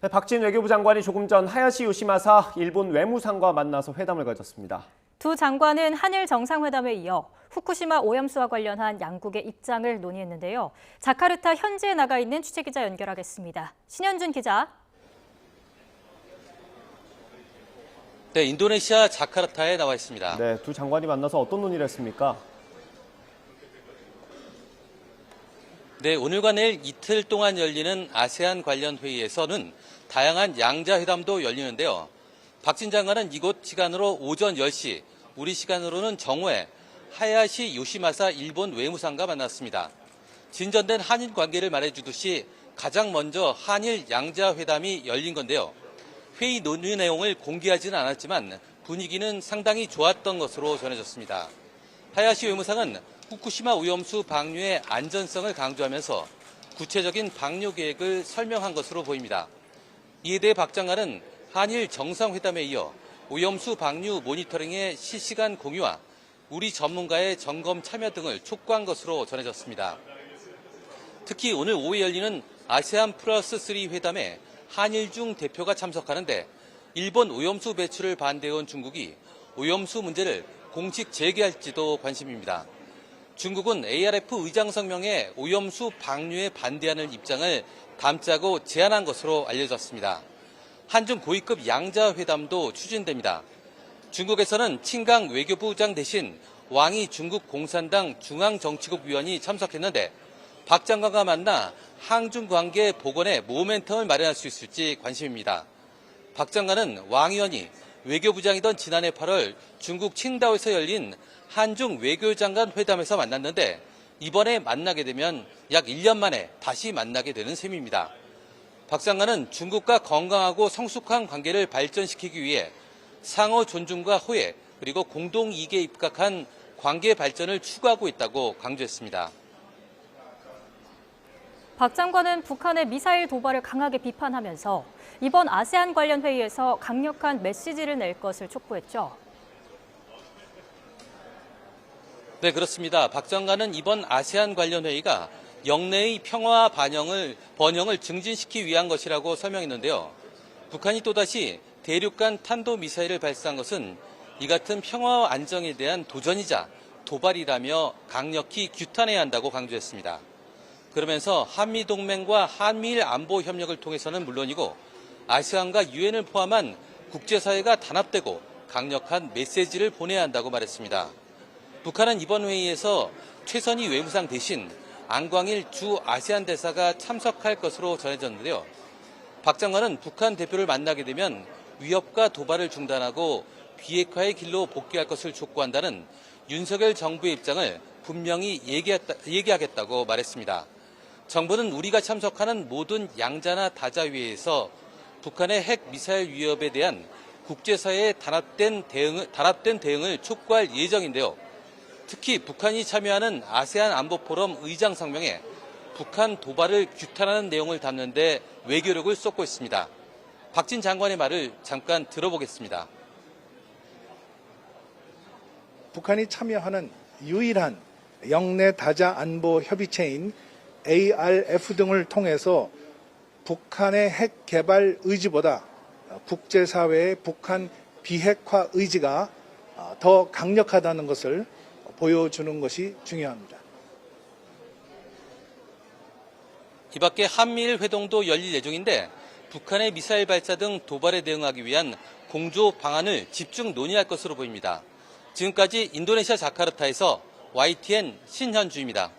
네, 박진 외교부 장관이 조금 전 하야시 요시마사 일본 외무상과 만나서 회담을 가졌습니다. 두 장관은 한일 정상회담에 이어 후쿠시마 오염수와 관련한 양국의 입장을 논의했는데요. 자카르타 현지에 나가 있는 취재기자 연결하겠습니다. 신현준 기자. 네, 인도네시아 자카르타에 나와 있습니다. 네, 두 장관이 만나서 어떤 논의를 했습니까? 네, 오늘과 내일 이틀 동안 열리는 아세안 관련 회의에서는 다양한 양자회담도 열리는데요. 박진 장관은 이곳 시간으로 오전 10시, 우리 시간으로는 정오에 하야시 요시마사 일본 외무상과 만났습니다. 진전된 한일 관계를 말해주듯이 가장 먼저 한일 양자회담이 열린 건데요. 회의 논의 내용을 공개하지는 않았지만 분위기는 상당히 좋았던 것으로 전해졌습니다. 하야시 외무상은 후쿠시마 오염수 방류의 안전성을 강조하면서 구체적인 방류 계획을 설명한 것으로 보입니다. 이에 대해 박 장관은 한일 정상회담에 이어 오염수 방류 모니터링의 실시간 공유와 우리 전문가의 점검 참여 등을 촉구한 것으로 전해졌습니다. 특히 오늘 오후에 열리는 아세안 플러스 3 회담에 한일중 대표가 참석하는데 일본 오염수 배출을 반대해온 중국이 오염수 문제를 공식 제기할지도 관심입니다. 중국은 ARF 의장 성명에 오염수 방류에 반대하는 입장을 담자고 제안한 것으로 알려졌습니다. 한중 고위급 양자회담도 추진됩니다. 중국에서는 친강 외교부장 대신 왕이 중국 공산당 중앙정치국 위원이 참석했는데 박 장관과 만나 한중 관계 복원에 모멘텀을 마련할 수 있을지 관심입니다. 박 장관은 왕 의원이 외교부장이던 지난해 8월 중국 칭다오에서 열린 한중 외교장관 회담에서 만났는데 이번에 만나게 되면 약 1년 만에 다시 만나게 되는 셈입니다. 박 장관은 중국과 건강하고 성숙한 관계를 발전시키기 위해 상호 존중과 호혜 그리고 공동 이익에 입각한 관계 발전을 추구하고 있다고 강조했습니다. 박 장관은 북한의 미사일 도발을 강하게 비판하면서 이번 아세안 관련 회의에서 강력한 메시지를 낼 것을 촉구했죠. 네, 그렇습니다. 박 장관은 이번 아세안 관련 회의가 영내의 평화와 번영을 증진시키기 위한 것이라고 설명했는데요. 북한이 또다시 대륙간 탄도미사일을 발사한 것은 이 같은 평화와 안정에 대한 도전이자 도발이라며 강력히 규탄해야 한다고 강조했습니다. 그러면서 한미동맹과 한미일 안보 협력을 통해서는 물론이고 아세안과 유엔을 포함한 국제사회가 단합되고 강력한 메시지를 보내야 한다고 말했습니다. 북한은 이번 회의에서 최선희 외무상 대신 안광일 주 아세안 대사가 참석할 것으로 전해졌는데요. 박 장관은 북한 대표를 만나게 되면 위협과 도발을 중단하고 비핵화의 길로 복귀할 것을 촉구한다는 윤석열 정부의 입장을 분명히 얘기하겠다고 말했습니다. 정부는 우리가 참석하는 모든 양자나 다자회의에서 북한의 핵 미사일 위협에 대한 국제사회의 단합된 대응을 촉구할 예정인데요. 특히 북한이 참여하는 아세안 안보포럼 의장 성명에 북한 도발을 규탄하는 내용을 담는 데 외교력을 쏟고 있습니다. 박진 장관의 말을 잠깐 들어보겠습니다. 북한이 참여하는 유일한 영내 다자 안보 협의체인 ARF 등을 통해서 북한의 핵 개발 의지보다 국제사회의 북한 비핵화 의지가 더 강력하다는 것을 보여주는 것이 중요합니다. 이 밖에 한미일 회동도 열릴 예정인데 북한의 미사일 발사 등 도발에 대응하기 위한 공조 방안을 집중 논의할 것으로 보입니다. 지금까지 인도네시아 자카르타에서 YTN 신현주입니다.